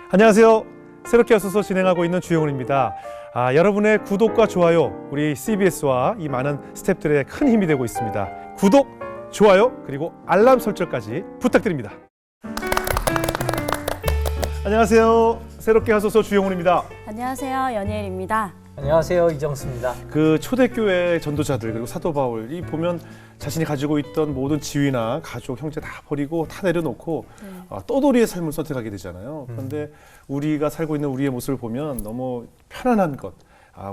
안녕하세요. 새롭게 와서서 진행하고 있는 주영훈입니다. 여러분의 구독과 좋아요, 우리 CBS와 이 많은 스태프들의 큰 힘이 되고 있습니다. 구독, 좋아요, 그리고 알람 설정까지 부탁드립니다. 안녕하세요. 새롭게 하소서 주영훈입니다. 안녕하세요. 연예일입니다. 안녕하세요. 이정수입니다. 그 초대교회 전도자들 그리고 사도 바울이 보면 자신이 가지고 있던 모든 지위나 가족, 형제 다 버리고 다 내려놓고 떠돌이의 삶을 선택하게 되잖아요. 그런데 우리가 살고 있는 우리의 모습을 보면 너무 편안한 것,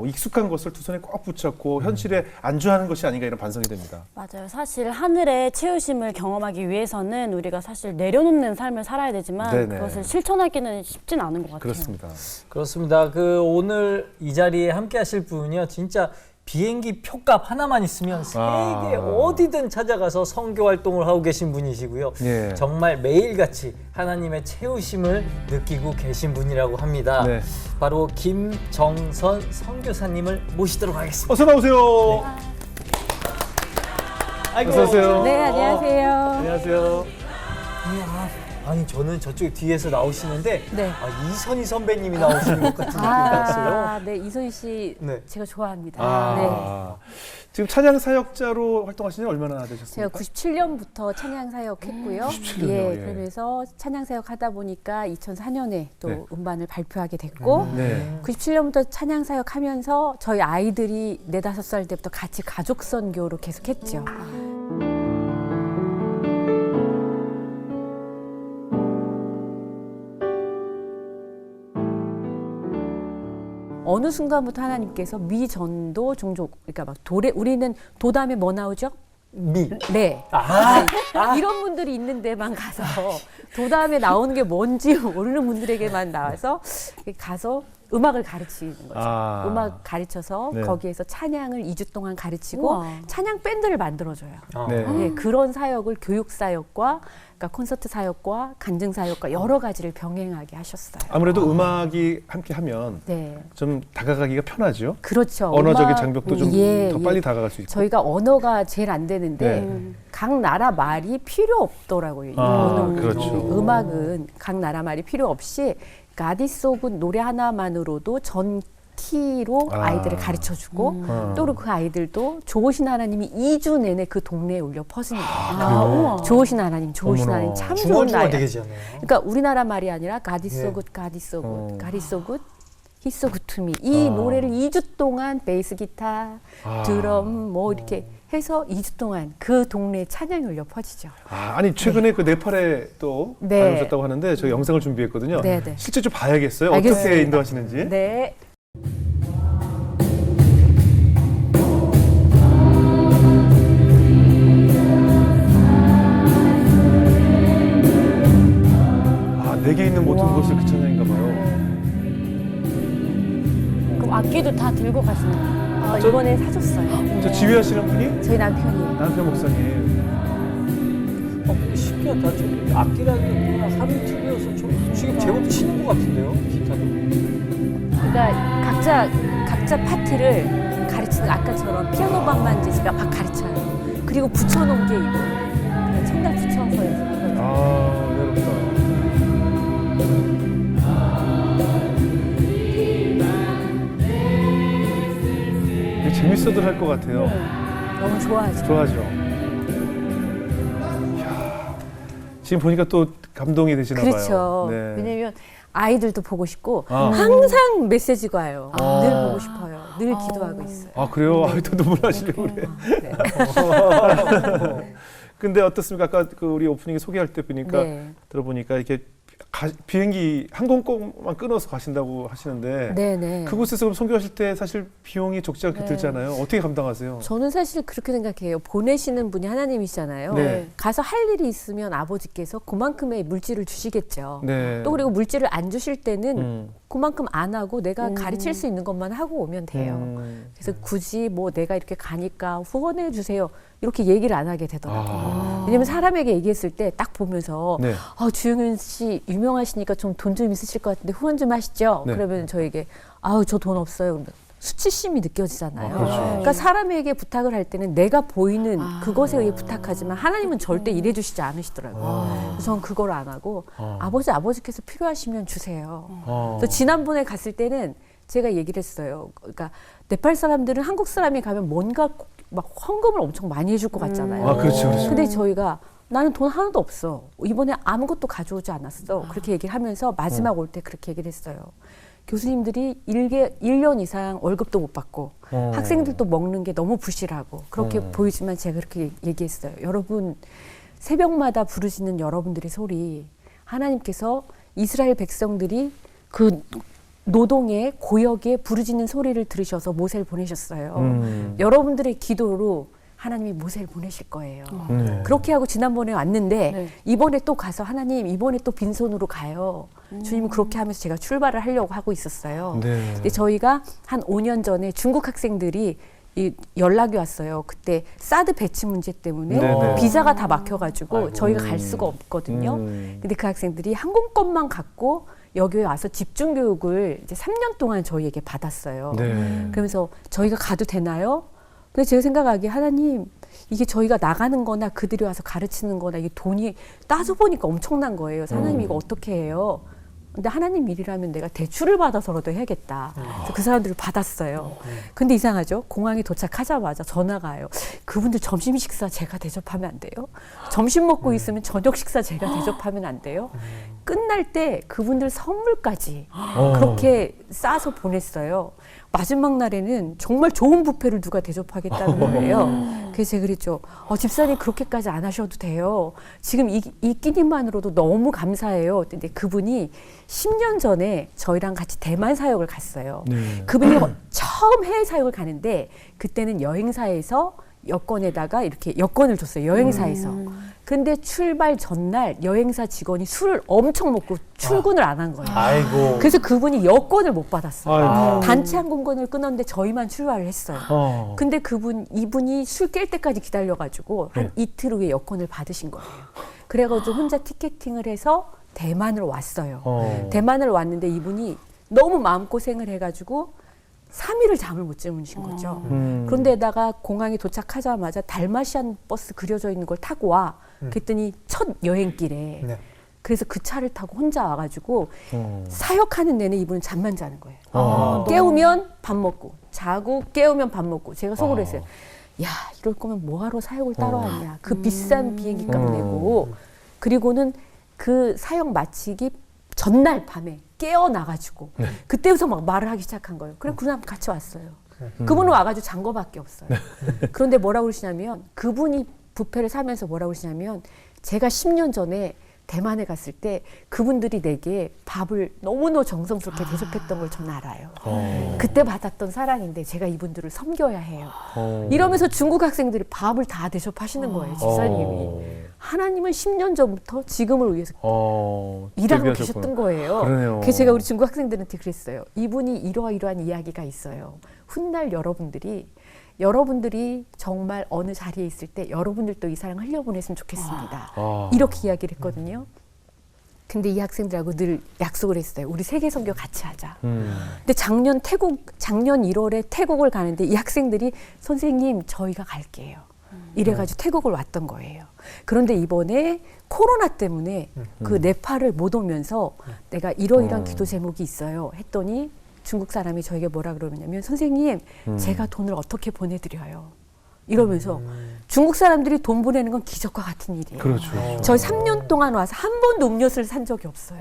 익숙한 것을 두 손에 꼭 붙잡고 현실에 안주하는 것이 아닌가 이런 반성이 됩니다. 맞아요. 사실 하늘의 채우심을 경험하기 위해서는 우리가 사실 내려놓는 삶을 살아야 되지만 네네. 그것을 실천하기는 쉽진 않은 것 같아요. 그렇습니다. 그렇습니다. 오늘 이 자리에 함께 하실 분은요. 진짜 비행기 표값 하나만 있으면 세계 어디든 찾아가서 선교 활동을 하고 계신 분이시고요. 예. 정말 매일같이 하나님의 채우심을 느끼고 계신 분이라고 합니다. 네. 바로 김정선 선교사님을 모시도록 하겠습니다. 어서 나오세요. 아이고. 어서 오세요. 네, 안녕하세요. 안녕하세요. 아니 저는 저쪽에 뒤에서 나오시는데 네. 이선희 선배님이 나오시는 것 같은 느낌이 났어요. 네, 이선희 씨 네. 제가 좋아합니다. 네. 지금 찬양 사역자로 활동하신 지 얼마나 되셨습니까? 제가 97년부터 찬양 사역했고요. 97년이요, 예, 예. 그러면서 찬양 사역 하다 보니까 2004년에 또 네. 음반을 발표하게 됐고 네. 97년부터 찬양 사역하면서 저희 아이들이 4, 5살 때부터 같이 가족 선교로 계속했죠. 어느 순간부터 하나님께서 미전도 종족, 그러니까 막 우리는 도담에 뭐 나오죠? 미. 네. 이런 분들이 있는 데만 가서 도담에 나오는 게 뭔지 모르는 분들에게만 나와서 가서 음악을 가르치는 거죠. 음악 가르쳐서 네. 거기에서 찬양을 2주 동안 가르치고 우와. 찬양 밴드를 만들어줘요. 네. 네, 그런 사역을 교육 사역과 그러니까 콘서트 사역과 간증 사역과 여러 가지를 병행하게 하셨어요. 아무래도 음악이 함께 하면 네. 좀 다가가기가 편하죠. 그렇죠. 언어적인 음악, 장벽도 좀 더 빨리 다가갈 수 있고. 저희가 언어가 제일 안 되는데 네. 각 나라 말이 필요 없더라고요. 그렇죠. 음악은 각 나라 말이 필요 없이 가디소굿 노래 하나만으로도 전 키로 아이들을 가르쳐주고 또 그 아이들도 좋으신 하나님이 2주 내내 그 동네에 울려 퍼지니다. 그래요? 좋으신 하나님, 좋으신 어머나. 하나님, 참 좋은 중원주가 나라. 되게 지었네요. 그러니까 우리나라 말이 아니라 가디소굿, 가디소굿, 가디소굿, 히소굿투미 이 노래를 2주 동안 베이스 기타, 드럼 뭐 이렇게 해서 2주 동안 그 동네에 찬양이 울려 퍼지죠. 아니 최근에 그 네팔에 또 네. 다녀오셨다고 하는데 저희 영상을 준비했거든요. 네, 네. 실제 좀 봐야겠어요. 알겠습니다. 어떻게 인도하시는지. 네. 내게 있는 모든 것을 그 찬양인가 봐요. 그럼 악기도 다 들고 가시는 거예요? 이번에 사줬어요. 저 지휘하시는 분이 저희 남편이에요. 남편 목사님. 신기하다. 저 악기라는 게 그냥 하루 이틀이어서 지금 제법 치는 것 같은데요. 기타도. 그러니까 각자 파트를 가르치는 아까처럼 피아노방만 이제 제가 막 가르쳐요. 그리고 붙여놓은 게 이거. 그냥 천달 붙여서 해서. 외롭다. 재밌어들 할 것 같아요. 너무 좋아하죠. 좋아하죠. 이야, 지금 보니까 또 감동이 되시나 그렇죠. 봐요. 네. 왜냐면 아이들도 보고 싶고 항상 메시지가 와요. 늘 보고 싶어요. 늘 기도하고 있어요. 그래요? 또 눈물 나시려고 그래. 근데 어떻습니까? 아까 그 우리 오프닝에 소개할 때 보니까 들어보니까 이렇게 비행기 항공권만 끊어서 가신다고 하시는데 네네. 그곳에서 그럼 선교하실 때 사실 비용이 적지 않게 들잖아요. 어떻게 감당하세요? 저는 사실 그렇게 생각해요. 보내시는 분이 하나님이시잖아요. 네. 가서 할 일이 있으면 아버지께서 그만큼의 물질을 주시겠죠. 네. 또 그리고 물질을 안 주실 때는 그만큼 안 하고 내가 가르칠 수 있는 것만 하고 오면 돼요. 그래서 굳이 뭐 내가 이렇게 가니까 후원해 주세요. 이렇게 얘기를 안 하게 되더라고요. 왜냐면 사람에게 얘기했을 때 딱 보면서 네. 주영윤 씨 유명하시니까 좀 돈 좀 있으실 것 같은데 후원 좀 하시죠. 네. 그러면 저에게 저 돈 없어요. 그러면 수치심이 느껴지잖아요. 그렇죠. 그러니까 사람에게 부탁을 할 때는 내가 보이는 그것에 의해 부탁하지만 하나님은 절대 이래 주시지 않으시더라고요. 그래서 저는 그걸 안 하고 아버지께서 필요하시면 주세요. 그래서 지난번에 갔을 때는 제가 얘기를 했어요. 그러니까 네팔 사람들은 한국 사람이 가면 뭔가 막 헌금을 엄청 많이 해줄 것 같잖아요. 아, 그렇죠, 그렇죠. 근데 저희가 나는 돈 하나도 없어. 이번에 아무것도 가져오지 않았어. 그렇게 얘기를 하면서 마지막 올 때 그렇게 얘기를 했어요. 교수님들이 1년 이상 월급도 못 받고 학생들도 먹는 게 너무 부실하고 그렇게 보이지만 제가 그렇게 얘기했어요. 여러분 새벽마다 부르시는 여러분들의 소리 하나님께서 이스라엘 백성들이 그 노동에 고역에 부르짖는 소리를 들으셔서 모세를 보내셨어요. 여러분들의 기도로 하나님이 모세를 보내실 거예요. 그렇게 하고 지난번에 왔는데 네. 이번에 또 가서 하나님 이번에 또 빈손으로 가요. 주님은 그렇게 하면서 제가 출발을 하려고 하고 있었어요. 네. 근데 저희가 한 5년 전에 중국 학생들이 연락이 왔어요. 그때 사드 배치 문제 때문에 네네. 비자가 다 막혀가지고 아이고. 저희가 갈 수가 없거든요. 근데 그 학생들이 항공권만 갖고 여기에 와서 집중 교육을 이제 3년 동안 저희에게 받았어요. 네. 그러면서 저희가 가도 되나요? 근데 제가 생각하기에 하나님 이게 저희가 나가는 거나 그들이 와서 가르치는 거나 이게 돈이 따져보니까 엄청난 거예요. 그래서 하나님 이거 어떻게 해요? 근데 하나님 일이라면 내가 대출을 받아서라도 해야겠다. 그래서 그 사람들을 받았어요. 근데 이상하죠? 공항에 도착하자마자 전화가 와요. 그분들 점심 식사 제가 대접하면 안 돼요? 점심 먹고 있으면 저녁 식사 제가 대접하면 안 돼요? 끝날 때 그분들 선물까지 그렇게 싸서 보냈어요. 마지막 날에는 정말 좋은 뷔페를 누가 대접하겠다는 거예요. 그래서 제가 그랬죠. 집사님 그렇게까지 안 하셔도 돼요. 지금 이 끼니만으로도 너무 감사해요. 근데 그분이 10년 전에 저희랑 같이 대만 사역을 갔어요. 네. 그분이 처음 해외 사역을 가는데 그때는 여행사에서 여권에다가 이렇게 여권을 줬어요. 여행사에서. 근데 출발 전날 여행사 직원이 술을 엄청 먹고 출근을 안 한 거예요. 아이고. 그래서 그분이 여권을 못 받았어요. 아이고. 단체 항공권을 끊었는데 저희만 출발을 했어요. 근데 이분이 술 깰 때까지 기다려가지고 한 이틀 후에 여권을 받으신 거예요. 그래가지고 혼자 티켓팅을 해서 대만을 왔어요. 대만을 왔는데 이분이 너무 마음고생을 해가지고 3일을 잠을 못 주무신 거죠. 그런데다가 공항에 도착하자마자 달마시안 버스 그려져 있는 걸 타고 와. 그랬더니 첫 여행길에. 네. 그래서 그 차를 타고 혼자 와가지고 사역하는 내내 이분은 잠만 자는 거예요. 깨우면 밥 먹고 자고 깨우면 밥 먹고 제가 속으로 했어요. 야 이럴 거면 뭐하러 사역을 따로 하냐. 그 비싼 비행기 값 내고 그리고는 그 사역 마치기 전날 밤에 깨어나가지고 그때부터 막 말을 하기 시작한 거예요. 그래 그냥 같이 왔어요. 그분은 와가지고 잔 거밖에 없어요. 그런데 뭐라고 그러시냐면 그분이 뷔페를 사면서 뭐라고 그러시냐면 제가 10년 전에 대만에 갔을 때 그분들이 내게 밥을 너무너무 정성스럽게 대접했던 걸 저는 알아요. 그때 받았던 사랑인데 제가 이분들을 섬겨야 해요. 이러면서 중국 학생들이 밥을 다 대접하시는 거예요. 집사님이. 하나님은 10년 전부터 지금을 위해서 일하고 계셨던 거예요. 그러네요. 그래서 제가 우리 중국 학생들한테 그랬어요. 이분이 이러이러한 이야기가 있어요. 훗날 여러분들이 정말 어느 자리에 있을 때 여러분들도 이 사랑 흘려보냈으면 좋겠습니다. 이렇게 이야기를 했거든요. 근데 이 학생들하고 늘 약속을 했어요. 우리 세계 선교 같이 하자. 근데 작년 1월에 태국을 가는데 이 학생들이 선생님 저희가 갈게요. 이래가지고 태국을 왔던 거예요. 그런데 이번에 코로나 때문에 그 네팔을 못 오면서 내가 이러이러한 기도 제목이 있어요. 했더니 중국 사람이 저에게 뭐라 그러냐면 선생님 제가 돈을 어떻게 보내드려요. 이러면서 중국 사람들이 돈 보내는 건 기적과 같은 일이에요. 그렇죠. 저희 3년 동안 와서 한 번도 음료수를 산 적이 없어요.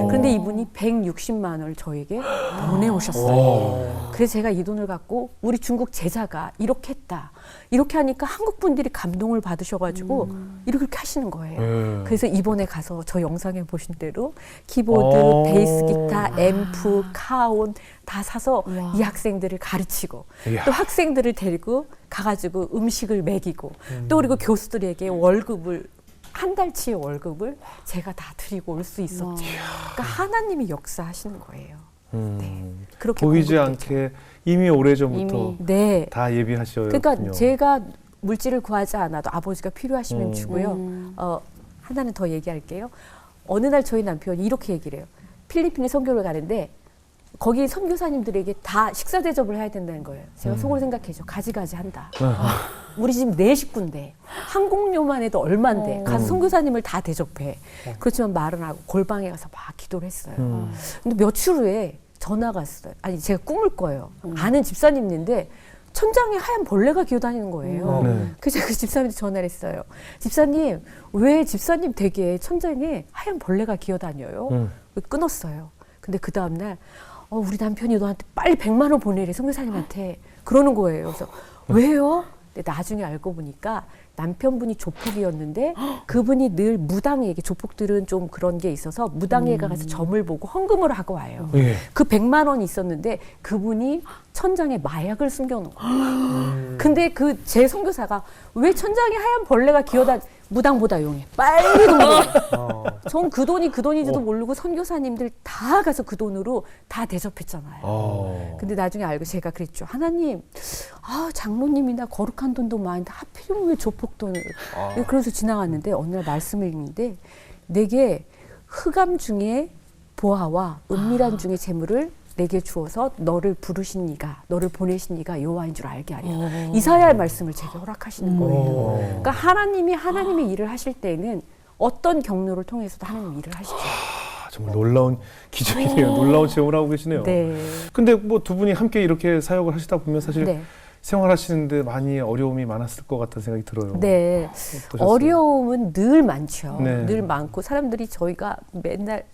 그런데 이분이 160만 원을 저에게 보내오셨어요. 그래서 제가 이 돈을 갖고 우리 중국 제자가 이렇게 했다. 이렇게 하니까 한국 분들이 감동을 받으셔가지고 이렇게 하시는 거예요. 그래서 이번에 가서 저 영상에 보신 대로 키보드, 베이스 기타, 앰프, 카온 다 사서 이 학생들을 가르치고 이야. 또 학생들을 데리고 가가지고 음식을 먹이고 또 그리고 교수들에게 월급을 한 달치의 월급을 제가 다 드리고 올 수 있었죠. 그러니까 하나님이 역사하시는 거예요. 네. 그렇게 보이지 공급되죠. 않게 이미 오래전부터 이미. 네. 다 예비하셨군요. 그러니까 제가 물질을 구하지 않아도 아버지가 필요하시면 주고요. 하나는 더 얘기할게요. 어느 날 저희 남편이 이렇게 얘기를 해요. 필리핀에 선교를 가는데 거기 선교사님들에게 다 식사 대접을 해야 된다는 거예요. 제가 속으로 생각해죠. 가지가지 한다. 우리 집 4식구인데 항공료만 해도 얼만데 가서 선교사님을 다 대접해. 그렇지만 말은 하고 골방에 가서 막 기도를 했어요. 근데 며칠 후에 전화가 왔어요. 아니 제가 꿈을 꿔요. 아는 집사님인데 천장에 하얀 벌레가 기어다니는 거예요. 그래서 제가 그 집사님한테 전화를 했어요. 집사님, 왜 집사님 댁에 천장에 하얀 벌레가 기어다녀요? 끊었어요. 근데 그 다음날 우리 남편이 너한테 빨리 100만 원 보내래, 선교사님한테. 그러는 거예요. 그래서 왜요? 근데 나중에 알고 보니까 남편분이 조폭이었는데 그분이 늘 무당에게, 조폭들은 좀 그런 게 있어서 무당에 가서 점을 보고 헌금을 하고 와요. 예. 그 100만 원이 있었는데 그분이 천장에 마약을 숨겨놓은 거예요. 근데 그 제 선교사가 왜 천장에 하얀 벌레가 기어다, 무당보다 용해. 빨리 돈 벌어. 전 그 돈이 그 돈인지도 모르고 선교사님들 다 가서 그 돈으로 다 대접했잖아요. 근데 나중에 알고 제가 그랬죠. 하나님, 장로님이나 거룩한 돈도 많은데 하필이면 왜 조폭 돈을. 그래서 지나갔는데 어느 날 말씀을 읽는데 내게 흑암 중에 보화와 은밀한 중에 재물을 내게 주어서 너를 부르신 이가, 너를 보내신 이가 여호와인 줄 알게 하려. 이사야의 말씀을 제게 허락하시는 거예요. 그러니까 하나님이 하나님의 일을 하실 때는 어떤 경로를 통해서도 하나님 일을 하시죠. 정말 놀라운 기적이네요. 놀라운 체험을 하고 계시네요. 네. 근데 뭐 두 분이 함께 이렇게 사역을 하시다 보면 사실 네. 생활하시는데 많이 어려움이 많았을 것 같다는 생각이 들어요. 네. 어떠셨어요? 어려움은 늘 많죠. 네. 늘 많고 사람들이 저희가 맨날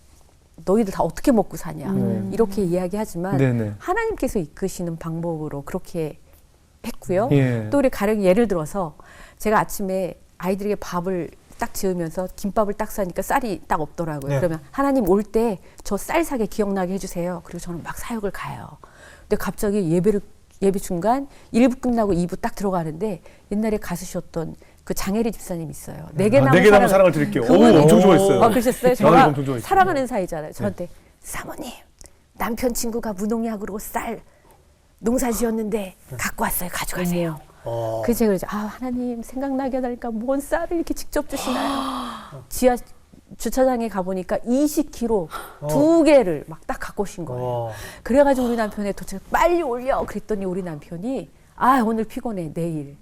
너희들 다 어떻게 먹고 사냐 이렇게 이야기하지만 네네. 하나님께서 이끄시는 방법으로 그렇게 했고요. 예. 또 우리 가령 예를 들어서 제가 아침에 아이들에게 밥을 딱 지으면서 김밥을 딱 싸니까 쌀이 딱 없더라고요. 네. 그러면 하나님 올 때 저 쌀 사게 기억나게 해주세요. 그리고 저는 막 사역을 가요. 근데 갑자기 예배 중간 1부 끝나고 2부 딱 들어가는데 옛날에 가수셨던 그 장혜리 집사님 있어요. 내게 남은 사랑을 드릴게요. 그분이- 엄청 좋아했어요. 그러셨어요? 저는 제가 엄청 좋아했어요. 사랑하는 사이잖아요. 저한테 사모님 남편 친구가 무농약으로 쌀 농사 지었는데 갖고 왔어요. 가져가세요. 그래서 제가 그러죠. 하나님 생각나게 하니까 뭔 쌀을 이렇게 직접 주시나요? 지하 주차장에 가보니까 20kg 2개를 막 딱 갖고 오신 거예요. 그래가지고 우리 남편의 도착 빨리 올려 그랬더니 우리 남편이 오늘 피곤해 내일.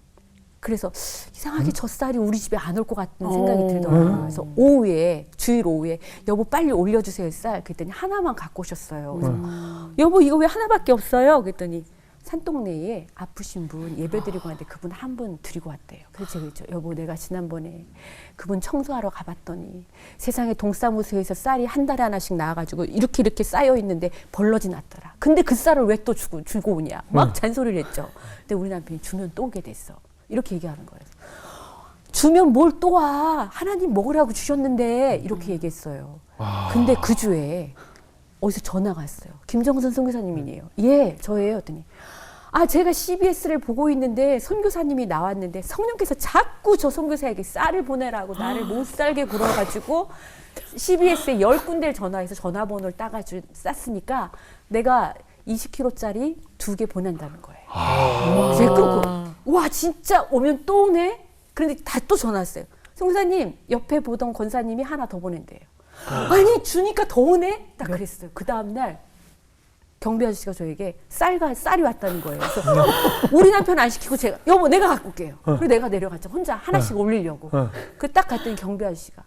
그래서 이상하게 저 쌀이 우리 집에 안 올 것 같은 생각이 들더라고요. 그래서 오후에 주일 오후에 여보 빨리 올려주세요 쌀. 그랬더니 하나만 갖고 오셨어요. 그래서 여보 이거 왜 하나밖에 없어요? 그랬더니 산동네에 아프신 분 예배드리고 왔는데 그분 한 분 드리고 왔대요. 그래서 제가 그랬죠. 여보 내가 지난번에 그분 청소하러 가봤더니 세상에 동사무소에서 쌀이 한 달에 하나씩 나와가지고 이렇게 쌓여 있는데 벌러지 났더라. 근데 그 쌀을 왜 또 주고 오냐. 막 잔소리를 했죠. 근데 우리 남편이 주면 또 오게 됐어. 이렇게 얘기하는 거예요. 주면 뭘 또 와. 하나님 먹으라고 주셨는데 이렇게 얘기했어요. 근데 그 주에 어디서 전화가 왔어요. 김정선 선교사님이에요. 예, 저예요. 했더니 제가 CBS를 보고 있는데 선교사님이 나왔는데 성령께서 자꾸 저 선교사에게 쌀을 보내라고 나를 못 살게 굴어가지고 CBS에 10군데를 전화해서 전화번호를 따가지고 쌌으니까 내가 20kg짜리 2개 보낸다는 거예요. 제가 끊고 와 진짜 오면 또 오네? 그런데 다 또 전화 왔어요. 선교사님 옆에 보던 권사님이 하나 더 보낸대요. 아니 주니까 더 오네? 딱 그랬어요. 그 다음날 경비 아저씨가 저에게 쌀이 왔다는 거예요. 그래서 우리 남편 안 시키고 제가 여보 내가 갖고 올게요. 그리고 내가 내려갔죠. 혼자 하나씩 올리려고. 그 딱 갔더니 경비 아저씨가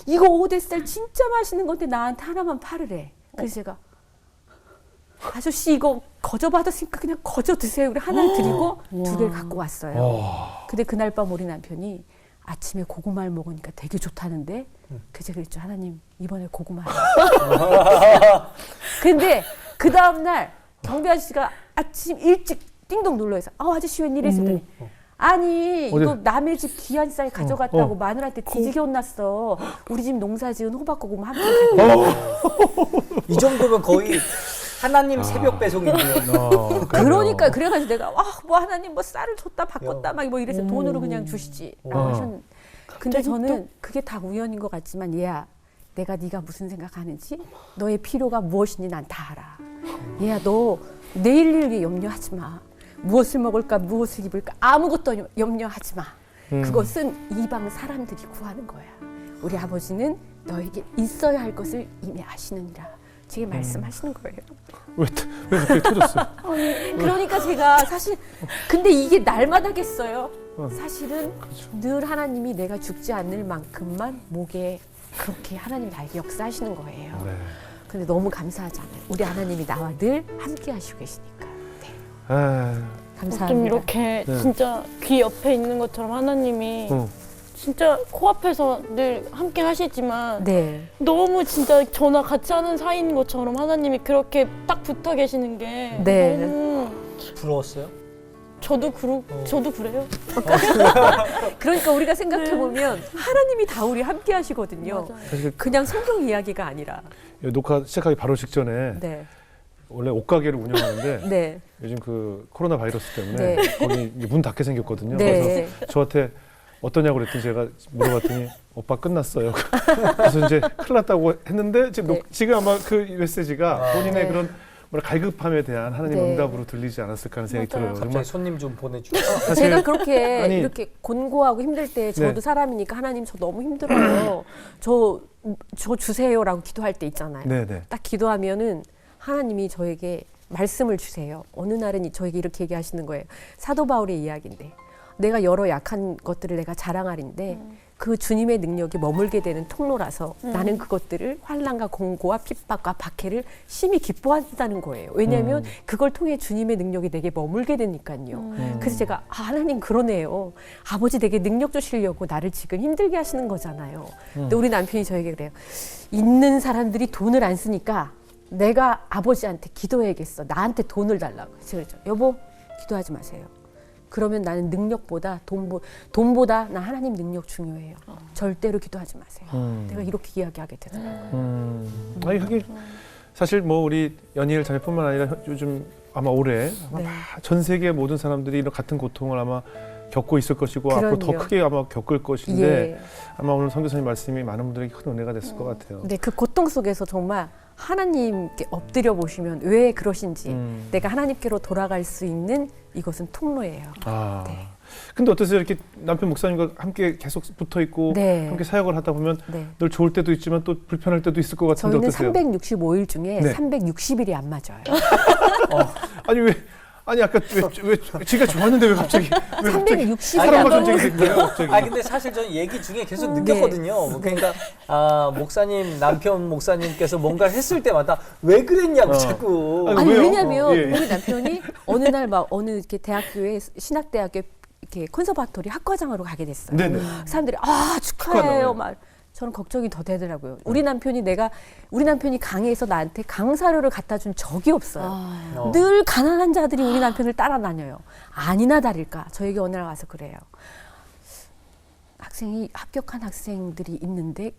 이거 오대쌀 진짜 맛있는 건데 나한테 하나만 팔으래. 그래서 제가 아저씨 이거 거저 받았으니까 그냥 거저 드세요. 우리 하나를 드리고 2개를 갖고 왔어요. 근데 그날 밤 우리 남편이 아침에 고구마를 먹으니까 되게 좋다는데 그래서 그랬죠. 하나님 이번에 고구마요. 근데 그 다음날 경비 아저씨가 아침 일찍 띵동 눌러서 아저씨 웬일이야 했더니 아니 이거 남의 집 귀한 쌀 가져갔다고 마누라한테 뒤지게 혼났어. 우리 집 농사 지은 호박고구마 한 푼. 이 정도면 거의 하나님 새벽 배송인데요. 그러니까 그래가지고 내가 뭐 하나님 뭐 쌀을 줬다 바꿨다 막 뭐 이래서 돈으로 그냥 주시지라고 하셨는데 근데 저는 그게 다 우연인 것 같지만 얘야 내가 네가 무슨 생각하는지 너의 필요가 무엇인지 난 다 알아. 얘야 너 내일 일 위해 염려하지 마. 무엇을 먹을까 무엇을 입을까 아무것도 염려하지 마. 그것은 이방 사람들이 구하는 거야. 우리 아버지는 너에게 있어야 할 것을 이미 아시느니라. 지금 말씀하시는 거예요. 왜 갑자기 터졌어요? 그러니까 제가 사실 근데 이게 날마다겠어요. 사실은 그렇죠. 늘 하나님이 내가 죽지 않을 만큼만 목에 그렇게 하나님 나에게 역사하시는 거예요. 네. 근데 너무 감사하잖아요. 우리 하나님이 나와 늘 함께 하시고 계시니까. 네. 아, 감사합니다. 좀 이렇게 네. 진짜 귀 옆에 있는 것처럼 하나님이 어. 진짜 코앞에서 늘 함께 하시지만 네. 너무 진짜 저나 같이 하는 사이인 것처럼 하나님이 그렇게 딱 붙어 계시는 게 네. 너무 부러웠어요? 저도 그래요. 그러니까 우리가 생각해 보면 하나님이 다 우리 함께 하시거든요. 맞아요. 사실 그냥 성경 이야기가 아니라. 녹화 시작하기 바로 직전에 네. 원래 옷가게를 운영하는데 네. 요즘 그 코로나 바이러스 때문에 네. 거기 이제 문 닫게 생겼거든요. 네. 그래서 저한테 어떠냐고 그랬더니 제가 물어봤더니 오빠 끝났어요. 그래서 이제 큰일 났다고 했는데 지금, 네. 지금 아마 그 메시지가 본인의 네. 그런 뭐라 갈급함에 대한 하나님의 네. 응답으로 들리지 않았을까 하는 생각이 맞아요. 들어요. 갑자기 손님 좀 보내주세요. 사실 제가 그렇게 아니, 이렇게 곤고하고 힘들 때 저도 네. 사람이니까 하나님 저 너무 힘들어요. 저 주세요라고 기도할 때 있잖아요. 네네. 딱 기도하면은 하나님이 저에게 말씀을 주세요. 어느 날은 저에게 이렇게 얘기하시는 거예요. 사도 바울의 이야기인데 내가 여러 약한 것들을 내가 자랑하리인데 그 주님의 능력이 머물게 되는 통로라서 나는 그것들을 환난과 공고와 핍박과 박해를 심히 기뻐한다는 거예요. 왜냐하면 그걸 통해 주님의 능력이 내게 머물게 되니까요. 그래서 제가 하나님 그러네요. 아버지 되게 능력 주시려고 나를 지금 힘들게 하시는 거잖아요. 근데 우리 남편이 저에게 그래요. 있는 사람들이 돈을 안 쓰니까 내가 아버지한테 기도해야겠어. 나한테 돈을 달라고. 그래서 여보 기도하지 마세요. 그러면 나는 능력보다 돈보다 나 하나님 능력 중요해요. 절대로 기도하지 마세요. 내가 이렇게 이야기하게 되더라고요. 아니 하긴 사실 뭐 우리 연희일 자매뿐만 아니라 요즘 아마 올해 아마 네. 전 세계 모든 사람들이 이런 같은 고통을 아마 겪고 있을 것이고 앞으로 더 그럼요. 크게 아마 겪을 것인데 예. 아마 오늘 선교사님 말씀이 많은 분들에게 큰 은혜가 됐을 것 같아요. 근데 그 고통 속에서 정말 하나님께 엎드려 보시면 왜 그러신지 내가 하나님께로 돌아갈 수 있는 이것은 통로예요. 아. 네. 근데 어떠세요? 이렇게 남편 목사님과 함께 계속 붙어 있고 네. 함께 사역을 하다 보면 네. 늘 좋을 때도 있지만 또 불편할 때도 있을 것 같은데 저희는 어떠세요? 365일 중에 네. 360일이 안 맞아요. 아니 아니 아까 왜 지가 좋았는데 왜 갑자기 360일이 사랑과 안 전쟁이 맞아요. 된 거예요? 갑자기? 아 근데 사실 저는 얘기 중에 계속 네. 느꼈거든요. 그러니까 목사님 남편 목사님께서 뭔가를 했을 때마다 왜 그랬냐고 자꾸. 아니, 아니 왜요? 왜냐면 예. 우리 남편이 어느 날 막 어느 이렇게 대학교에 신학대학교 이렇게 콘서바토리 학과장으로 가게 됐어요. 네네. 사람들이 축하해요. 축하한다고요. 막 저는 걱정이 더 되더라고요. 우리 남편이 강의에서 나한테 강사료를 갖다 준 적이 없어요. 늘 가난한 자들이 우리 남편을 따라다녀요. 아니나 다를까 저에게 어느 날 와서 그래요. 학생이 합격한 학생들이 있는데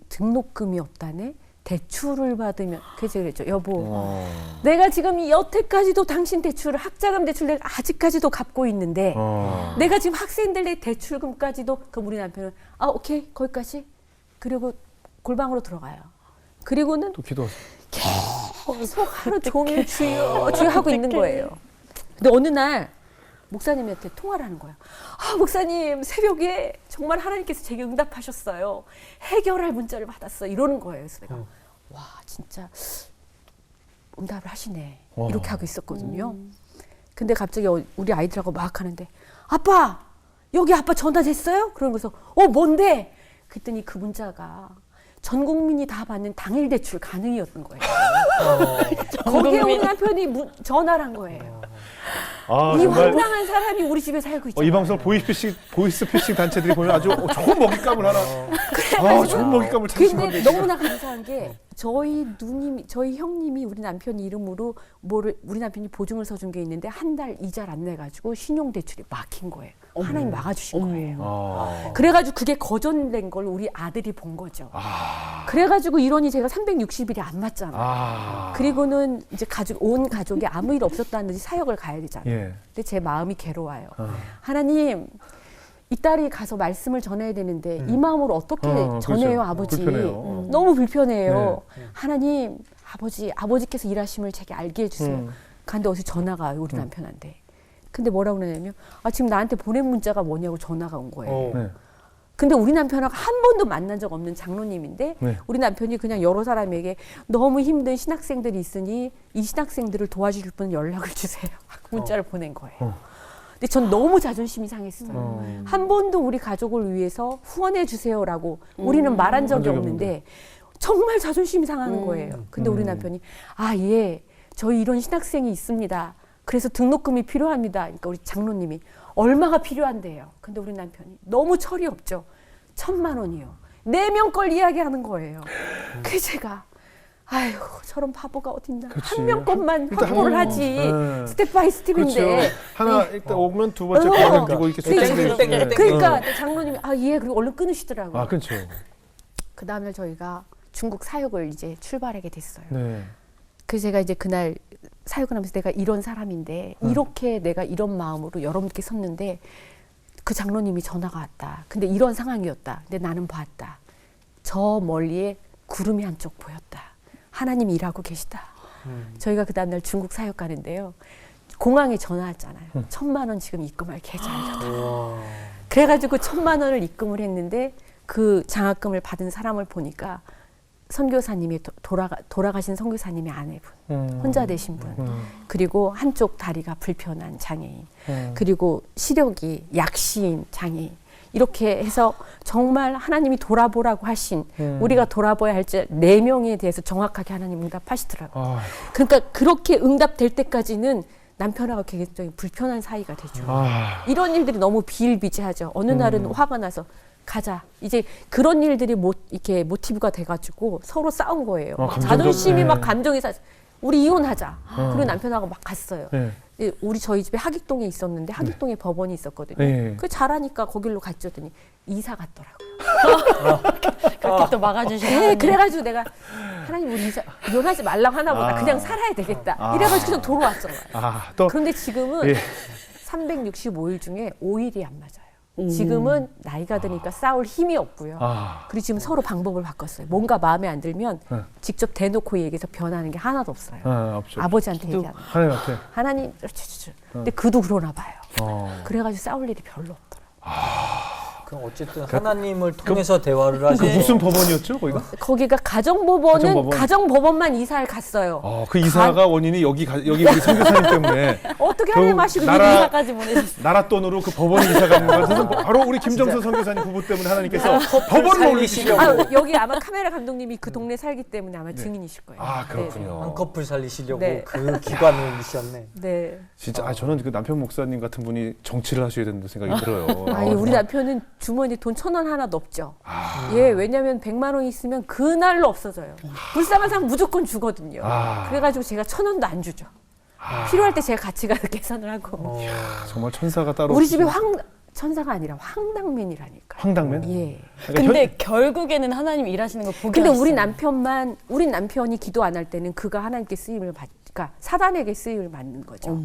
등록금이 없다네. 대출을 받으면 그래서 그랬죠. 여보, 내가 지금 여태까지도 당신 대출을 학자금 대출 내가 아직까지도 갚고 있는데 내가 지금 학생들 내 대출금까지도 그럼 우리 남편은 오케이 거기까지 그리고 골방으로 들어가요. 그리고는 또 기도하세요. 계속 하루 종일 주여 주여 하고 있는 거예요. 근데 어느 날 목사님한테 통화를 하는 거예요. 목사님 새벽에 정말 하나님께서 제게 응답하셨어요. 해결할 문자를 받았어요. 이러는 거예요. 그래서 내가 와 진짜 응답을 하시네. 이렇게 하고 있었거든요. 근데 갑자기 우리 아이들하고 막 하는데 아빠 여기 아빠 전화 됐어요? 그러면서 뭔데? 그랬더니 그 문자가 전 국민이 다 받는 당일 대출 가능이었던 거예요. 거기에 우리 남편이 전화를 한 거예요. 이 정말 황당한 사람이 우리 집에 살고 있잖아요. 이 방송 보이스피싱 단체들이 보면 아주 좋은 먹잇감을 하나 좋은 먹잇감을 찾으시고 근데 너무나 감사한 게 저희 형님이 우리 남편 이름으로 우리 남편이 보증을 서준 게 있는데 한 달 이자를 안 내가지고 신용 대출이 막힌 거예요. 하나님 막아주신 거예요. 그래가지고 그게 거절된 걸 우리 아들이 본 거죠. 그래가지고 이러니 제가 360일이 안 맞잖아요. 그리고는 이제 온 가족이 아무 일 없었다는 듯이 사역을 가야 되잖아요. 예. 근데 제 마음이 괴로워요. 하나님, 이 딸이 가서 말씀을 전해야 되는데 이 마음으로 어떻게 전해요, 그렇죠. 아버지? 불편해요. 너무 불편해요. 하나님, 아버지께서 일하심을 제게 알게 해주세요. 근데 어디서 전화가 와요, 우리 남편한테. 근데 뭐라고 그러냐면 지금 나한테 보낸 문자가 뭐냐고 전화가 온 거예요. 네. 근데 우리 남편하고 한 번도 만난 적 없는 장로님인데 네. 우리 남편이 그냥 여러 사람에게 너무 힘든 신학생들이 있으니 이 신학생들을 도와줄 분 연락을 주세요. 하고 문자를 보낸 거예요. 근데 전 너무 자존심이 상했어요. 한 번도 우리 가족을 위해서 후원해 주세요라고 우리는 말한 적이 없는데 정말 자존심이 상하는 거예요. 근데 우리 남편이 예, 저희 이런 신학생이 있습니다. 그래서 등록금이 필요합니다. 그러니까 우리 장로님이 얼마가 필요한데요. 근데 우리 남편이 너무 철이 없죠. 1,000만 원이요. 4명 걸 이야기하는 거예요. 그래서 제가 아휴 저런 바보가 어딨나. 그치. 한 명 것만 일단 확보를 한 하지. 네. 스텝 바이 스텝인데. 그렇죠. 하나 일단 오면 두 번째 거 넘기고 이렇게 그러니까. 땡땡. 그러니까 장로님이 예 그리고 얼른 끊으시더라고요. 그렇죠. 그 다음날 저희가 중국 사역을 이제 출발하게 됐어요. 네. 그래서 제가 이제 그날 사역을 하면서 내가 이런 사람인데 이렇게 내가 이런 마음으로 여러분께 섰는데 그 장로님이 전화가 왔다. 근데 이런 상황이었다. 근데 나는 봤다. 저 멀리에 구름이 한쪽 보였다. 하나님이 일하고 계시다. 저희가 그 다음날 중국 사역 가는데요. 공항에 전화 왔잖아요. 1,000만 원 지금 입금할 계좌 알려달라. 그래가지고 1,000만 원을 입금을 했는데 그 장학금을 받은 사람을 보니까 선교사님이 돌아가신 선교사님의 아내분, 혼자 되신 분, 그리고 한쪽 다리가 불편한 장애인, 그리고 시력이 약시인 장애인. 이렇게 해서 정말 하나님이 돌아보라고 하신 우리가 돌아봐야 할 4명에 대해서 정확하게 하나님 응답하시더라고요. 그러니까 그렇게 응답될 때까지는 남편하고 굉장히 불편한 사이가 되죠. 이런 일들이 너무 비일비재하죠. 어느 날은 화가 나서 가자. 이제 그런 일들이 이렇게 모티브가 돼가지고 서로 싸운 거예요. 자존심이 막 감정이 우리 이혼하자. 그리고 남편하고 막 갔어요. 네. 저희 집에 하객동에 있었는데 하객동에 법원이 있었거든요. 네. 그 잘하니까 거길로 갔더니 이사 갔더라고. 그렇게 또 막아주시는. 네, 그래가지고 내가 하나님 우리 이혼하지 말라고 하나 보다. 그냥 살아야 되겠다. 이래가지고 그냥 돌아왔잖아요. 또 그런데 지금은 예. 365일 중에 5일이 안 맞아요. 지금은 나이가 드니까 싸울 힘이 없고요. 그리고 지금 서로 방법을 바꿨어요. 뭔가 마음에 안 들면 직접 대놓고 얘기해서 변하는 게 하나도 없어요. 없죠. 아버지한테 얘기하는 거. 하나님한테. 하나님, 근데 그도 그러나 봐요. 그래가지고 싸울 일이 별로 없더라고요. 그럼 어쨌든 하나님을 통해서 대화를 그 하시고 무슨 법원이었죠, 거기가? 거기가 가정법원은 가정법원. 가정법원만 이사를 갔어요. 그 이사가 원인이 여기 우리 선교사님 때문에 어떻게 하나님 하시고 이사까지 보내셨어요. 나라 돈으로 그 법원 이사 가는 것은 바로 우리 김정선 선교사님 부부 때문에 하나님께서 법원을 올리시려고. 여기 아마 카메라 감독님이 그 동네 살기 때문에 아마 증인이실 거예요. 그렇군요. 한 커플 살리시려고 네. 그 기관을 올리셨네. 네. 진짜 저는 그 남편 목사님 같은 분이 정치를 하셔야 된다는 생각이 들어요. 우리 남편은 주머니 돈 1,000원 하나도 없죠. 왜냐면 100만 원 있으면 그날로 없어져요. 불쌍한 사람 무조건 주거든요. 그래가지고 제가 1,000원도 안 주죠. 필요할 때 제가 같이 가서 계산을 하고. 정말 천사가 따로. 우리 집에 천사가 아니라 황당맨이라니까. 황당맨? 예. 근데 결국에는 하나님 일하시는 거 보게 근데 하셨어요. 우리 남편이 기도 안 할 때는 그가 하나님께 쓰임을 그러니까 사단에게 쓰임을 받는 거죠.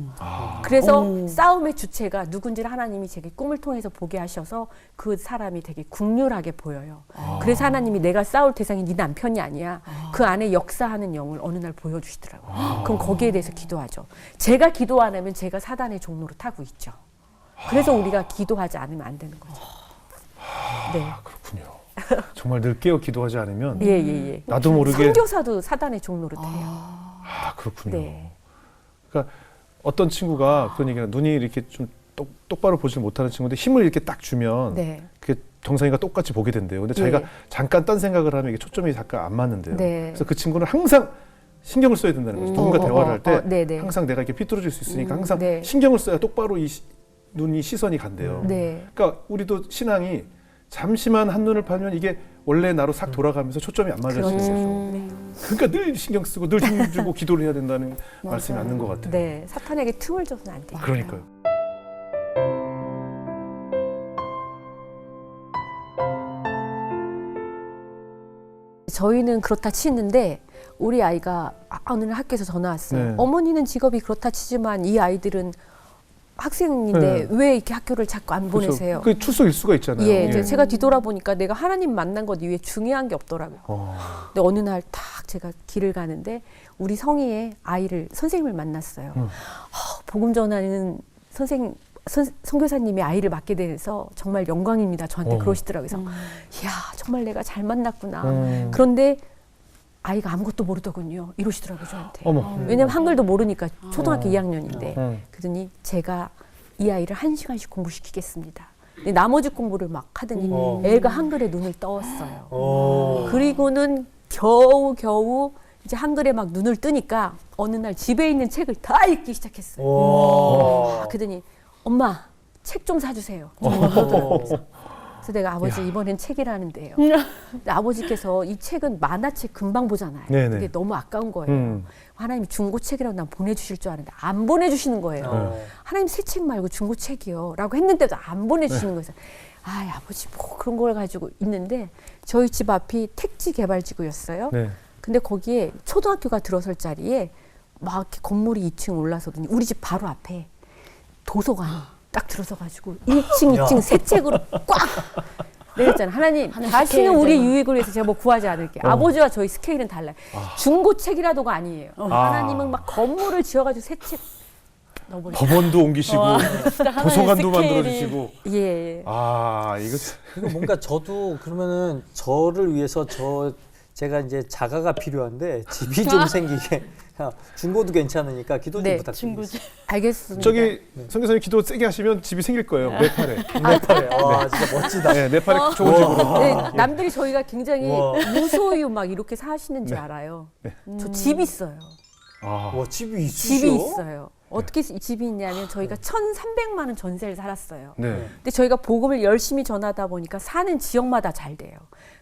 그래서 싸움의 주체가 누군지를 하나님이 제게 꿈을 통해서 보게 하셔서 그 사람이 되게 국률하게 보여요. 그래서 하나님이 내가 싸울 대상이 네 남편이 아니야. 그 안에 역사하는 영을 어느 날 보여주시더라고요. 그럼 거기에 대해서 기도하죠. 제가 기도 안 하면 제가 사단의 종로를 타고 있죠. 그래서 우리가 기도하지 않으면 안 되는 거죠. 네. 그렇군요. 정말 늘 깨어 기도하지 않으면 예. 나도 모르게 선교사도 사단의 종로를 타요. 그렇군요. 네. 그러니까 어떤 친구가 그런 얘기가 눈이 이렇게 좀 똑바로 보지 못하는 친구인데 힘을 이렇게 딱 주면 네. 그게 정상이가 똑같이 보게 된대요. 근데 자기가 잠깐 딴 생각을 하면 이게 초점이 잠깐 안 맞는데요. 네. 그래서 그 친구는 항상 신경을 써야 된다는 거죠. 누군가 대화를 할 때 네네. 항상 내가 이렇게 삐뚤어질 수 있으니까 항상 네. 신경을 써야 똑바로 눈이 시선이 간대요. 네. 그러니까 우리도 신앙이 잠시만 한눈을 팔면 이게 원래 나로 싹 돌아가면서 초점이 안 맞을 수 있는 거죠. 그러니까 늘 신경 쓰고 늘 힘 주고 기도를 해야 된다는 말씀이 맞는 것 같아요. 네, 사탄에게 틈을 줘서는 안 돼요. 그러니까요. 저희는 그렇다 치는데 우리 아이가 어느 날 학교에서 전화 왔어요. 네. 어머니는 직업이 그렇다 치지만 이 아이들은 학생인데 네. 왜 이렇게 학교를 자꾸 안 보내세요? 그 출석 일수가 있잖아요. 예, 제가 뒤돌아보니까 내가 하나님 만난 것 이외에 중요한 게 없더라고요. 근데 어느 날 딱 제가 길을 가는데 우리 성희의 아이를 선생님을 만났어요. 복음 전하는 선생님 선교사님이 아이를 맡게 돼서 정말 영광입니다. 저한테 어. 그러시더라고요. 그래서 이야 정말 내가 잘 만났구나. 그런데 아이가 아무것도 모르더군요. 이러시더라고요 저한테. 어머. 왜냐면 한글도 모르니까 초등학교 2학년인데 음. 그러더니 제가 이 아이를 1시간씩 공부시키겠습니다. 근데 나머지 공부를 막 하더니 애가 한글에 눈을 떠왔어요. 그리고는 겨우 이제 한글에 막 눈을 뜨니까 어느 날 집에 있는 책을 다 읽기 시작했어요. 그러더니 엄마 책 좀 사주세요. 그래서 내가 아버지 이번엔 책이라는데요. 근데 아버지께서 이 책은 만화책 금방 보잖아요. 네네. 이게 너무 아까운 거예요. 하나님이 중고책이라고 난 보내주실 줄 알았는데 안 보내주시는 거예요. 하나님 새 책 말고 중고책이요 라고 했는데도 안 보내주시는 거예요. 아 아버지 뭐 그런 걸 가지고 있는데 저희 집 앞이 택지 개발지구였어요. 네. 근데 거기에 초등학교가 들어설 자리에 막 이렇게 건물이 2층 올라서더니 우리 집 바로 앞에 도서관 딱 들어서가지고 1층, 2층 세 책으로 꽉 내렸잖아요. 하나님 다시는 우리 유익을 위해서 제가 뭐 구하지 않을게요. 아버지와 저희 스케일은 달라요. 중고책이라도가 아니에요. 하나님은 막 건물을 지어가지고 새 책 넣어버리세요. 법원도 옮기시고 도서관도 스케일이. 만들어주시고. 예. 아 이거 그리고 뭔가 저도 그러면은 저를 위해서 제가 이제 자가가 필요한데 집이 좀 생기게 중고도 괜찮으니까 기도 좀 네, 부탁드립니다. 친구지. 알겠습니다. 저기 선교사님 기도 세게 하시면 집이 생길 거예요. 네팔에. 네팔에. 아 진짜 멋지다. 네, 네팔에 좋은 집으로. 네, 남들이 저희가 굉장히 와. 무소유 막 이렇게 사시는 줄 알아요. 저 집 있어요. 아, 와 집이 있으셔? 집이 있어요. 어떻게 집이 있냐면 저희가 1,300만 원 전세를 살았어요. 네. 근데 저희가 복음을 열심히 전하다 보니까 사는 지역마다 잘 돼요.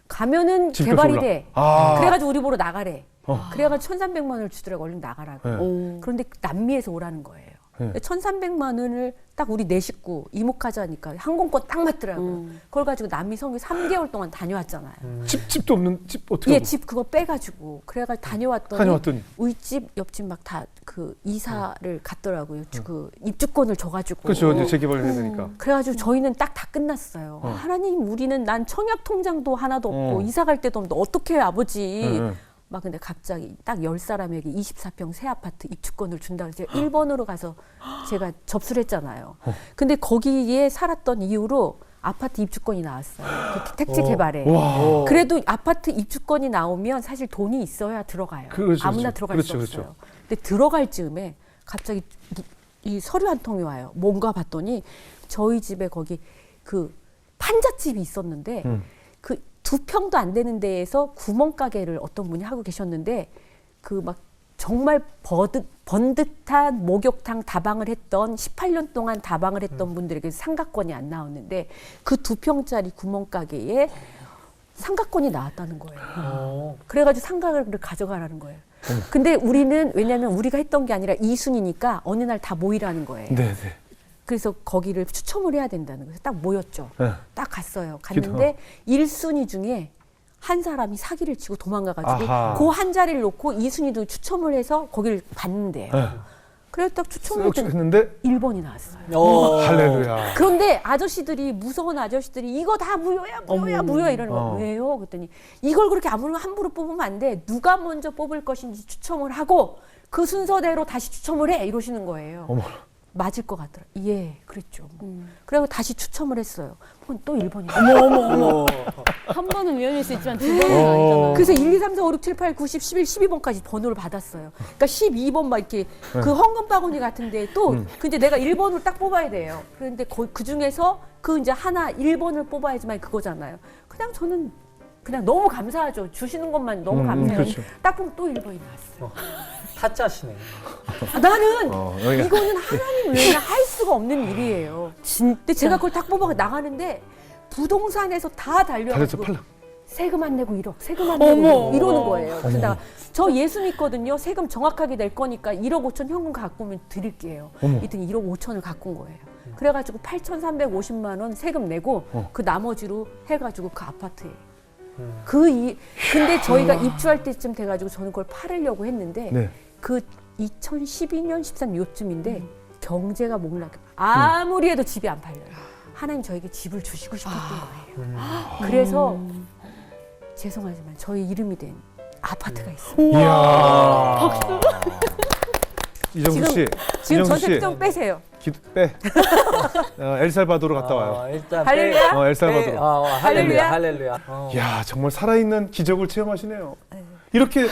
가면은 집값이 개발이 올라- 돼. 아. 그래가지고 우리 보러 나가래. 그래가지고 1,300만 원을 주더라고. 얼른 나가라고. 네. 그런데 남미에서 오라는 거예요. 네. 1,300만 원을 딱 우리 네 식구 이목하자니까 항공권 딱 맞더라고요. 그걸 가지고 남미 선교 3개월 동안 다녀왔잖아요. 집도 없는 집 어떻게? 예, 하고? 집 그거 빼가지고 그래가 다녀왔더니 다녀왔더니. 우리 옆집 막 다 그 이사를 갔더라고요. 그 입주권을 줘가지고. 그렇죠. 이제 재개발을 해야 되니까. 그래가지고 저희는 딱 다 끝났어요. 하나님, 우리는 난 청약 통장도 하나도 없고 이사 갈 데도 없는데 어떻게 해요, 아버지? 막 근데 갑자기 딱 10사람에게 24평 새 아파트 입주권을 준다고 해서 제가 1번으로 가서 제가 접수를 했잖아요. 근데 거기에 살았던 이후로 아파트 입주권이 나왔어요. 그 택지 개발에. 와. 그래도 아파트 입주권이 나오면 사실 돈이 있어야 들어가요. 그렇죠, 아무나 그렇죠. 들어갈 그렇죠, 수 없어요. 근데 들어갈 즈음에 갑자기 이 서류 한 통이 와요. 뭔가 봤더니 저희 집에 거기 그 판잣집이 있었는데 그 2평도 안 되는 데에서 구멍가게를 어떤 분이 하고 계셨는데 그 막 정말 번듯한 목욕탕 다방을 했던 18년 동안 다방을 했던 분들에게 상가권이 안 나왔는데 그 2평짜리 구멍가게에 상가권이 나왔다는 거예요. 그래가지고 상가를 가져가라는 거예요. 근데 우리는 왜냐하면 우리가 했던 게 아니라 2순위니까 어느 날 다 모이라는 거예요. 네, 네. 그래서 거기를 추첨을 해야 된다는 거예요. 딱 모였죠. 네. 딱 갔어요. 갔는데 1순위 중에 한 사람이 사기를 치고 도망가가지고 아하. 그 한 자리를 놓고 2순위도 추첨을 해서 거기를 봤는데요. 네. 그래서 딱 추첨을 했더니 했는데 1번이 나왔어요. 할렐루야. 그런데 아저씨들이 무서운 아저씨들이 이거 다 무효야 무효야 이러는 거예요. 왜요? 그랬더니 이걸 그렇게 아무나 함부로 뽑으면 안 돼. 누가 먼저 뽑을 것인지 추첨을 하고 그 순서대로 다시 추첨을 해 이러시는 거예요. 어머. 맞을 것 같더라. 예, 그랬죠. 그리고 다시 추첨을 했어요. 그건 또 1번이. 어머. 한 번은 위험일 수 있지만 두 번은 아니잖아. 그래서 1, 2, 3, 4, 5, 6, 7, 8, 9, 10, 11, 12번까지 번호를 받았어요. 그러니까 12번 막 이렇게 그 헌금 바구니 같은데 또 근데 내가 1번을 딱 뽑아야 돼요. 그런데 그 중에서 그 이제 하나 1번을 뽑아야지만 그거잖아요. 그냥 저는 그냥 너무 감사하죠. 주시는 것만 너무 감사해요. 그렇죠. 딱 보면 또 1번이 나왔어요. 타짜시네. 나는 여기가 이거는 하나님 외에는 할 수가 없는 일이에요. 근데 제가 그걸 딱 뽑아 나가는데 부동산에서 다 달려서 달려가지고 팔라. 세금 안 내고 1억, 세금 안 내고 어머. 1억 이러는 거예요. 그래서 내가 저 예수 믿거든요. 세금 정확하게 낼 거니까 1억 5천 현금 갖고 오면 드릴게요. 이랬더니 1억 5천을 갖고 온 거예요. 그래가지고 8,350만 원 세금 내고 그 나머지로 해가지고 그 아파트에. 근데 저희가 입주할 때쯤 돼가지고 저는 그걸 팔으려고 했는데 네. 그 2012년 13 요쯤인데 경제가 목락 아무리 해도 집이 안 팔려요. 하나님 저에게 집을 주시고 싶었던 거예요. 그래서 죄송하지만 저희 이름이 된 아파트가 있어요. 이야. 이정수 씨, 지금 이정수 전세 씨, 좀 빼세요. 빼. 엘살바도르 갔다 와요. 일단 할렐루야? 엘살바도르. 할렐루야. 할렐루야. 야, 정말 살아있는 기적을 체험하시네요. 이렇게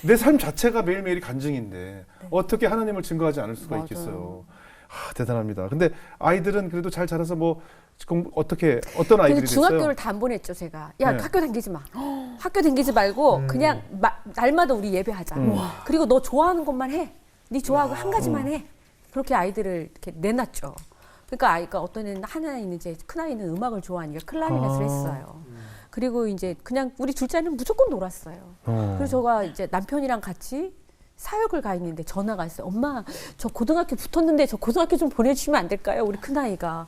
내 삶 자체가 매일매일이 간증인데 어떻게 하나님을 증거하지 않을 수가 맞아요. 있겠어요. 대단합니다. 근데 아이들은 그래도 잘 자라서 뭐 어떤 아이들이 그래서 됐어요? 중학교를 다 안 보냈죠, 제가. 야, 네. 학교 다니지 마. 학교 다니지 말고 그냥 날마다 우리 예배하자. 그리고 너 좋아하는 것만 해. 네 좋아하고 한 가지만 해. 그렇게 아이들을 이렇게 내놨죠. 그러니까 아이가 어떤 애는 하나는 이제 큰 아이는 음악을 좋아하니까 클라리넷을 했어요. 그리고 이제 그냥 우리 둘째는 무조건 놀았어요. 그래서 제가 이제 남편이랑 같이 사역을 가 있는데 전화가 왔어요. 엄마, 저 고등학교 붙었는데 저 고등학교 좀 보내주시면 안 될까요? 우리 큰아이가.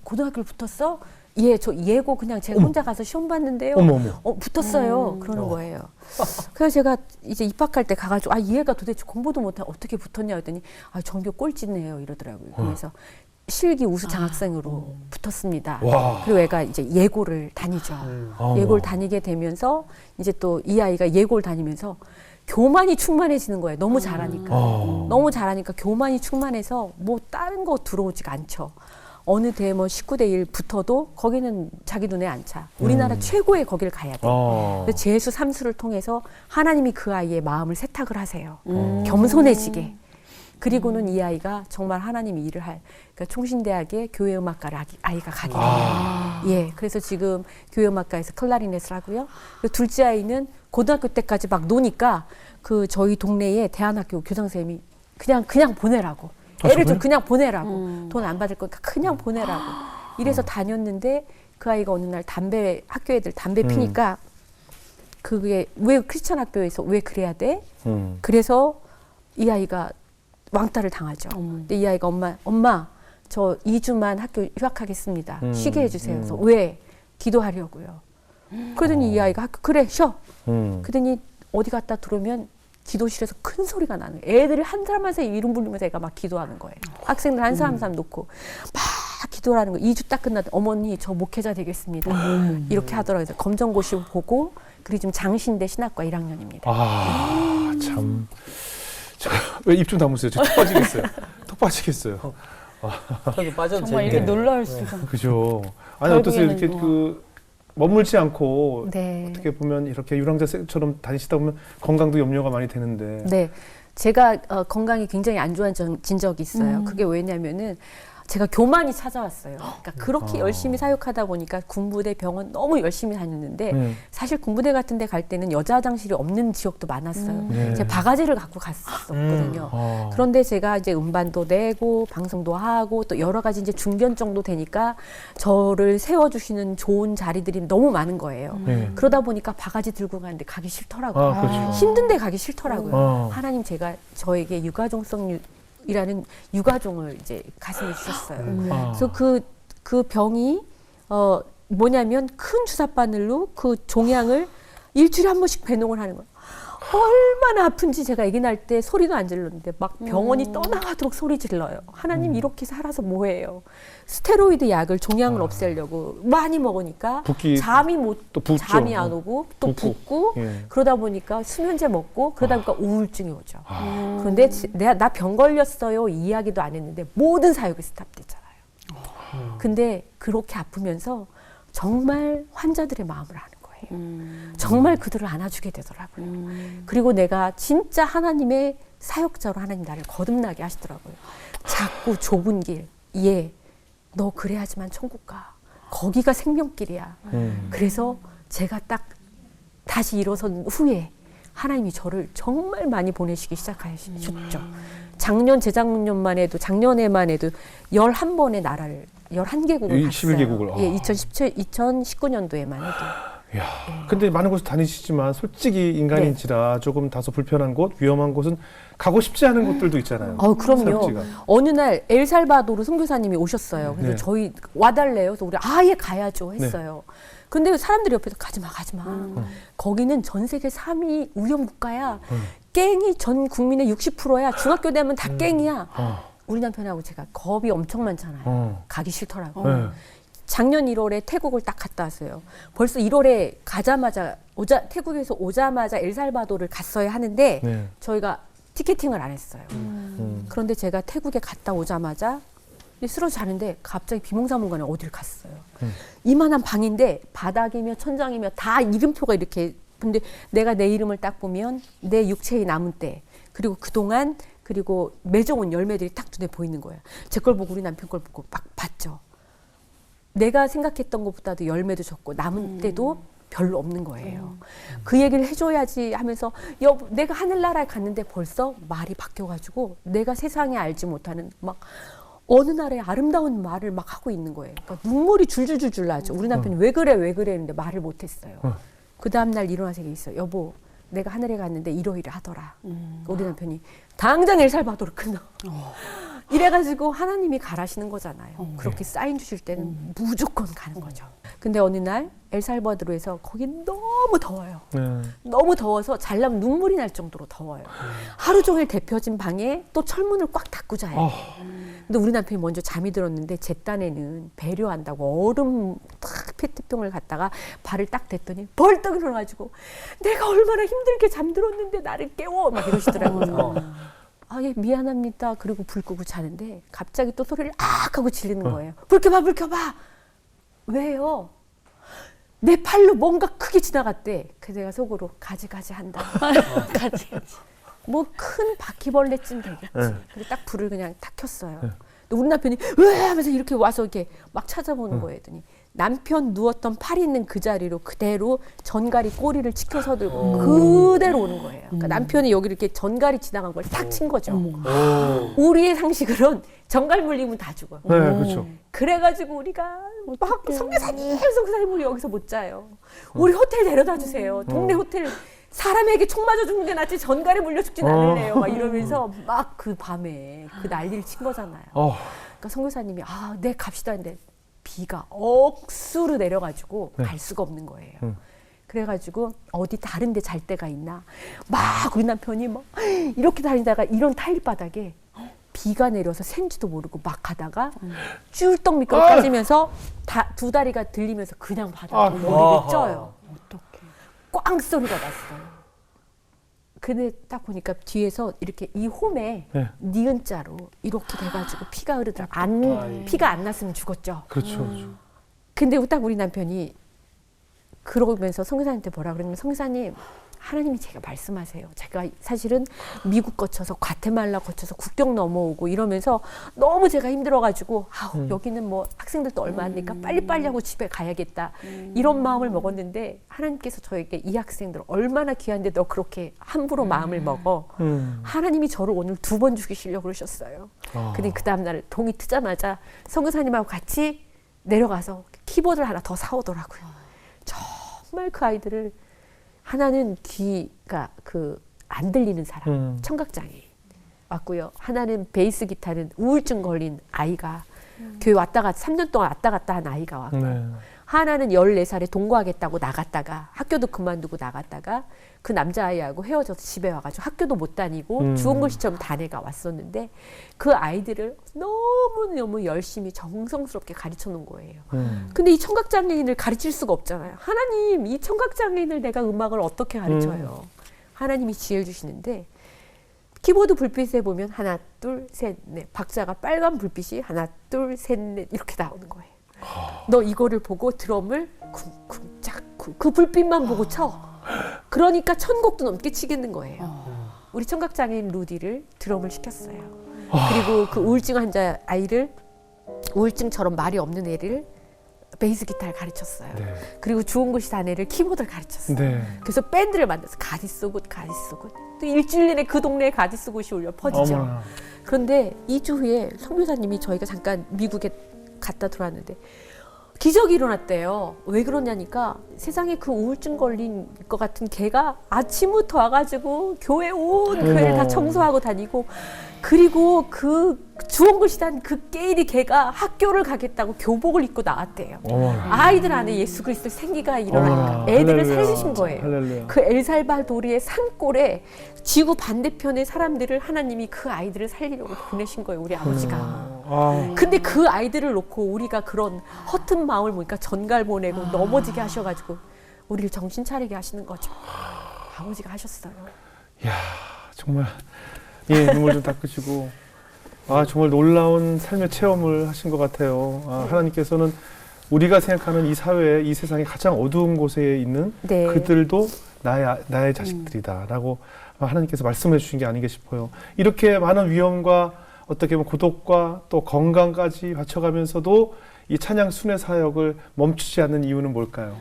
고등학교를 붙었어? 예, 저 예고 그냥 제가 혼자 가서 시험 봤는데요. 붙었어요. 그러는 거예요. 그래서 제가 이제 입학할 때 가가지고 얘가 도대체 공부도 못하고 어떻게 붙었냐 했더니 전교 꼴찌네요 이러더라고요. 그래서 실기 우수 장학생으로 붙었습니다. 와. 그리고 애가 이제 예고를 다니죠. 예고를 다니게 되면서 이제 또 이 아이가 예고를 다니면서 교만이 충만해지는 거예요. 너무 잘하니까. 너무 잘하니까 교만이 충만해서 뭐 다른 거 들어오지가 않죠. 어느 대 뭐 19대 1 붙어도 거기는 자기 눈에 안 차. 우리나라 최고의 거기를 가야 돼. 그래서 재수 삼수를 통해서 하나님이 그 아이의 마음을 세탁을 하세요. 겸손해지게. 그리고는 이 아이가 정말 하나님이 일을 할, 그러니까 총신대학의 교회음악과를 아이가 가게 됩니다. 예, 그래서 지금 교회음악과에서 클라리넷을 하고요. 그리고 둘째 아이는 고등학교 때까지 막 노니까 그 저희 동네에 대안학교 교장선생님이 그냥 보내라고. 애를 좀 그냥 보내라고. 돈 안 받을 거니까 그냥 보내라고. 이래서 다녔는데 그 아이가 어느 날 학교 애들 담배 피니까 그게 왜 크리스천 학교에서 왜 그래야 돼? 그래서 이 아이가 왕따를 당하죠. 근데 이 아이가 엄마 저 2주만 학교 휴학하겠습니다. 쉬게 해주세요. 그래서 왜? 기도하려고요. 그러더니 이 아이가 그래 쉬어. 그러더니 어디 갔다 들어오면 기도실에서 큰 소리가 나는 거예요. 애들이 한 사람 한 사람 이름 부르면서 애가 막 기도하는 거예요. 학생들 한 사람 한 사람 놓고 막 기도를 하는 거예요. 2주 딱 끝났더니 어머니 저 목회자 되겠습니다. 이렇게 하더라고요. 그래서 검정고시 보고 그리고 지금 장신대 신학과 1학년입니다. 참. 왜 입 좀 다무세요? 저 턱 빠지겠어요. 턱 빠지겠어요. 턱이 빠져도 정말 이렇게 재밌겠네요. 놀라울 수가. 그죠. 아니 어떠세요? 이렇게 결국에는 머물지 않고 네. 어떻게 보면 이렇게 유랑자처럼 다니시다 보면 건강도 염려가 많이 되는데. 네. 제가 건강이 굉장히 안 좋아진 적이 있어요. 그게 왜냐면은 제가 교만이 찾아왔어요. 그러니까 그렇게 열심히 사역하다 보니까 군부대 병원 너무 열심히 다녔는데 사실 군부대 같은 데 갈 때는 여자 화장실이 없는 지역도 많았어요. 제가 바가지를 갖고 갔었거든요. 그런데 제가 이제 음반도 내고 방송도 하고 또 여러 가지 이제 중견 정도 되니까 저를 세워주시는 좋은 자리들이 너무 많은 거예요. 그러다 보니까 바가지 들고 가는데 가기 싫더라고요. 그렇죠. 힘든데 가기 싫더라고요. 하나님 저에게 이라는 육아종을 이제 가슴에 주셨어요. 그래서 그 병이 뭐냐면 큰 주사 바늘로 그 종양을 일주일에 한 번씩 배농을 하는 거예요. 얼마나 아픈지 제가 아기 날 때 소리도 안 질렀는데 막 병원이 떠나가도록 소리 질러요. 하나님 이렇게 살아서 뭐해요. 스테로이드 약을 종양을 없애려고 많이 먹으니까 잠이 잠이 안 오고 또 붓고 그러다 보니까 수면제 먹고 그러다 보니까 우울증이 오죠. 그런데 나 병 걸렸어요 이 이야기도 안 했는데 모든 사역이 스탑됐잖아요. 근데 그렇게 아프면서 정말 환자들의 마음을 아는 거예요. 정말 그들을 안아주게 되더라고요. 그리고 내가 진짜 하나님의 사역자로 하나님 나를 거듭나게 하시더라고요. 자꾸 좁은 길, 너 그래야지만 천국 가. 거기가 생명길이야. 그래서 제가 딱 다시 일어선 후에 하나님이 저를 정말 많이 보내시기 시작하셨죠. 재작년만 해도 작년에만 해도 11번의 나라를 11개국을 갔어요. 11개국을. 예, 2019년도에만 해도. 야, 근데 많은 곳을 다니시지만 솔직히 인간인지라 조금 다소 불편한 곳, 위험한 곳은 가고 싶지 않은 곳들도 있잖아요. 그럼요. 사역지가. 어느 날 엘살바도르 선교사님이 오셨어요. 그래서 네. 저희 와달래요. 그래서 우리 아예 가야죠 했어요. 근데 사람들이 옆에서 가지마. 거기는 전 세계 3위 위험 국가야. 깽이 전 국민의 60%야. 중학교 되면 다 깽이야. 우리 남편하고 제가 겁이 엄청 많잖아요. 가기 싫더라고요. 작년 1월에 태국을 딱 갔다 왔어요. 벌써 1월에 태국에서 오자마자 엘살바도르를 갔어야 하는데 저희가 티켓팅을 안 했어요. 그런데 제가 태국에 갔다 오자마자 쓰러져 자는데 갑자기 비몽사몽간에 어디를 갔어요. 이만한 방인데 바닥이며 천장이며 다 이름표가 이렇게. 근데 내가 내 이름을 딱 보면 내 육체의 남은 때 그리고 그동안 그리고 맺어온 열매들이 딱 눈에 보이는 거예요. 제 걸 보고 우리 남편 걸 보고 막 봤죠. 내가 생각했던 것보다도 열매도 적고 남은 때도 별로 없는 거예요. 그 얘기를 해줘야지 하면서 내가 하늘나라에 갔는데 벌써 말이 바뀌어가지고 내가 세상에 알지 못하는 막 어느 날에 아름다운 말을 막 하고 있는 거예요. 그러니까 눈물이 줄줄줄줄 나죠. 우리 남편이 왜 그래 했는데 말을 못했어요. 그 다음날 일어나서 얘기했어요. 여보, 내가 하늘에 갔는데 이러이러 하더라. 우리 남편이 당장 엘살바도르 끊어. 이래가지고 하나님이 가라시는 거잖아요. 그렇게 사인 주실 때는 무조건 가는 거죠. 근데 어느 날 엘살바도르에서 거기 너무 더워요. 너무 더워서 잘라면 눈물이 날 정도로 더워요. 하루 종일 데펴진 방에 또 철문을 꽉 닫고 자요. 근데 우리 남편이 먼저 잠이 들었는데 제 딴에는 배려한다고 얼음 탁 페트병을 갖다가 발을 딱 댔더니 벌떡 일어나가지고 내가 얼마나 힘들게 잠들었는데 나를 깨워 막 이러시더라고요. 아, 예, 미안합니다. 그리고 불 끄고 자는데 갑자기 또 소리를 악 하고 지르는 거예요. 불 켜봐, 불 켜봐. 왜요? 내 팔로 뭔가 크게 지나갔대. 그래서 내가 속으로 가지가지 한다. 가지. 뭐 큰 바퀴벌레쯤 되겠지. 그리고 딱 불을 그냥 딱 켰어요. 근데 우리 남편이 왜 하면서 이렇게 와서 이렇게 막 찾아보는 거예요. 했더니 남편 누웠던 팔이 있는 그 자리로 그대로 전갈이 꼬리를 치켜서 들고 그대로 오는 거예요. 그러니까 남편이 여기 이렇게 전갈이 지나간 걸 탁 친 거죠. 우리의 상식으로는 전갈 물리면 다 죽어요. 네, 그렇죠. 그래가지고 우리가 막 성교사님 우리 여기서 못 자요. 우리 호텔 데려다 주세요. 동네 호텔 사람에게 총 맞아 죽는 게 낫지 전갈에 물려 죽진 않을래요. 막 이러면서 막 그 밤에 그 난리를 친 거잖아요. 그러니까 성교사님이 네 갑시다 했는데 비가 억수로 내려가지고 갈 수가 없는 거예요. 그래가지고 어디 다른 데 잘 데가 있나 막 우리 남편이 막 이렇게 다니다가 이런 타일 바닥에 비가 내려서 샌지도 모르고 막 가다가 쭈울떡 미끄러 빠지면서 두 다리가 들리면서 그냥 바닥에 머리를 쪄요. 꽝 소리가 났어요. 근데 딱 보니까 뒤에서 이렇게 이 홈에 니은 자로 이렇게 돼가지고 피가 흐르더라. 피가 안 났으면 죽었죠. 그렇죠. 근데 딱 우리 남편이 그러면서 성교사님한테 뭐라 그러냐면 성교사님 하나님이 제가 말씀하세요. 제가 사실은 미국 거쳐서 과테말라 거쳐서 국경 넘어오고 이러면서 너무 제가 힘들어가지고 여기는 뭐 학생들도 얼마 안 되니까 빨리빨리 하고 집에 가야겠다. 이런 마음을 먹었는데 하나님께서 저에게 이 학생들 얼마나 귀한데 너 그렇게 함부로 마음을 먹어. 하나님이 저를 오늘 2번 죽이시려고 그러셨어요. 근데 그 다음날 동이 트자마자 성교사님하고 같이 내려가서 키보드를 하나 더 사오더라고요. 정말 그 아이들을 하나는 귀가 안 들리는 사람, 청각장애인 왔고요. 하나는 베이스 기타는 우울증 걸린 아이가 교회 왔다 갔다 3년 동안 왔다 갔다 한 아이가 왔고 하나는 14살에 동거하겠다고 나갔다가 학교도 그만두고 나갔다가 그 남자아이하고 헤어져서 집에 와가지고 학교도 못 다니고 주원글 시점 단애가 왔었는데 그 아이들을 너무너무 열심히 정성스럽게 가르쳐 놓은 거예요. 근데 이 청각장애인을 가르칠 수가 없잖아요. 하나님, 이 청각장애인을 내가 음악을 어떻게 가르쳐요? 하나님이 지혜를 주시는데 키보드 불빛에 보면 하나, 둘, 셋, 넷 박자가 빨간 불빛이 하나, 둘, 셋, 넷 이렇게 나오는 거예요. 너 이거를 보고 드럼을 쿵쿵 짝쿵 그 불빛만 보고 쳐. 그러니까 1000곡도 넘게 치겠는 거예요. 우리 청각장애인 루디를 드럼을 시켰어요. 그리고 그 우울증 환자 아이를 우울증처럼 말이 없는 애를 베이스 기타를 가르쳤어요. 그리고 주홍글씨 단애를 키보드를 가르쳤어요. 그래서 밴드를 만들어서 가디스굿 또 일주일 내내 그 동네에 가디스굿이 울려 퍼지죠. 그런데 2주 후에 성교사님이 저희가 잠깐 미국에 갔다 들어왔는데 기적이 일어났대요. 왜 그러냐니까 세상에 그 우울증 걸린 것 같은 걔가 아침부터 와가지고 교회 온 교회를 다 청소하고 다니고 그리고 그 주원글씨단 그 깨일이 걔가 학교를 가겠다고 교복을 입고 나왔대요. 아이들 안에 예수 그리스도 생기가 일어나니까 애들을 살리신 거예요. 할렐루야. 그 엘살바도르의 산골에 지구 반대편의 사람들을 하나님이 그 아이들을 살리려고 보내신 거예요. 우리 아버지가. 근데 그 아이들을 놓고 우리가 그런 허튼 마음을 보니까 전갈 보내고 넘어지게 하셔가지고 우리를 정신 차리게 하시는 거죠. 아버지가 하셨어요. 이야, 정말 예, 눈물 좀 닦으시고. 아, 정말 놀라운 삶의 체험을 하신 것 같아요. 아, 하나님께서는 우리가 생각하는 이 사회, 이 세상의 가장 어두운 곳에 있는 네. 그들도 나의 자식들이다라고 하나님께서 말씀해 주신 게 아닌가 싶어요. 이렇게 많은 위험과 어떻게 보면 고독과 또 건강까지 바쳐가면서도 이 찬양 순회 사역을 멈추지 않는 이유는 뭘까요?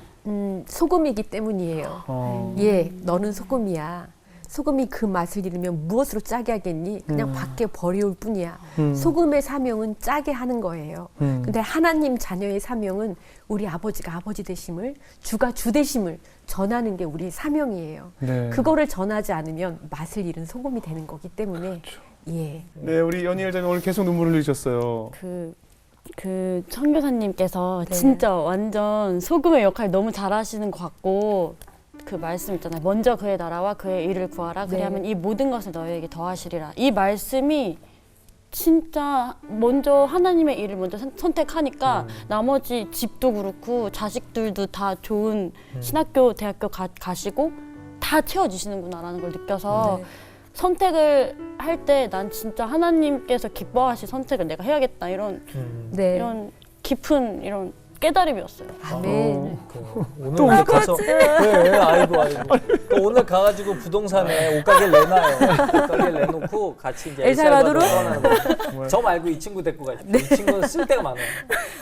소금이기 때문이에요. 예, 너는 소금이야. 소금이 그 맛을 잃으면 무엇으로 짜게 하겠니? 그냥 밖에 버려올 뿐이야. 소금의 사명은 짜게 하는 거예요. 근데 하나님 자녀의 사명은 우리 아버지가 아버지 되심을, 주가 주 되심을 전하는 게 우리 사명이에요. 네. 그거를 전하지 않으면 맛을 잃은 소금이 되는 거기 때문에 예. 네, 우리 연희엘 자매 오늘 계속 눈물을 흘리셨어요. 그 선교사님께서 네. 진짜 완전 소금의 역할 너무 잘하시는 것 같고 그 말씀 있잖아요. 먼저 그의 나라와 그의 일을 구하라. 그리하면 네. 이 모든 것을 너희에게 더하시리라. 이 말씀이 진짜 먼저 하나님의 일을 먼저 선택하니까 나머지 집도 그렇고 자식들도 다 좋은 신학교, 대학교 가시고 다 채워주시는구나라는 걸 느껴서 네. 선택을 할 때 난 진짜 하나님께서 기뻐하실 선택을 내가 해야겠다 이런 네. 이런 깊은 이런 깨달음이었어요. 아멘. 오늘 이제 가서 아이고 그 오늘 가가지고 부동산에 옷가게를 내놔요. 옷가게를 내놓고 같이 이제 엘살바도르? 떠나는 거예요. 저 말고 이 친구 데리고 가요. 이 친구는 쓸 데가 많아요.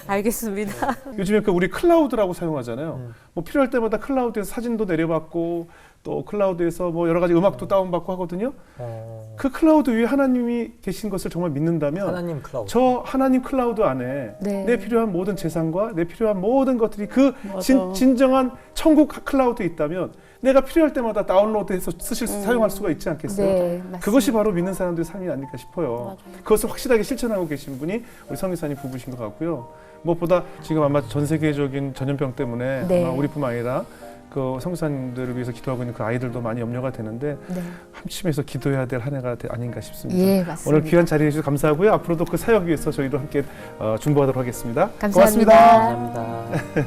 알겠습니다. 요즘에 그 우리 클라우드라고 사용하잖아요. 뭐 필요할 때마다 클라우드에서 사진도 내려받고 또 클라우드에서 뭐 여러 가지 음악도 다운받고 하거든요. 그 클라우드 위에 하나님이 계신 것을 정말 믿는다면 하나님 클라우드. 저 하나님 클라우드 안에 네. 내 필요한 모든 재산과 내 필요한 모든 것들이 그 맞아. 진정한 천국 클라우드에 있다면 내가 필요할 때마다 다운로드해서 사용할 수가 있지 않겠어요? 네, 맞습니다. 그것이 바로 믿는 사람들의 삶이 아닐까 싶어요. 그것을 확실하게 실천하고 계신 분이 우리 성교사님 부부신 것 같고요. 무엇보다 지금 아마 전 세계적인 전염병 때문에 네. 아마 우리뿐만 아니라 그 성교사님들을 위해서 기도하고 있는 그 아이들도 많이 염려가 되는데 네. 함심해서 기도해야 될 한 해가 아닌가 싶습니다. 예, 맞습니다. 오늘 귀한 자리해 주셔서 감사하고요. 앞으로도 그 사역 위해서 저희도 함께 중보하도록 하겠습니다. 감사합니다. 감사합니다.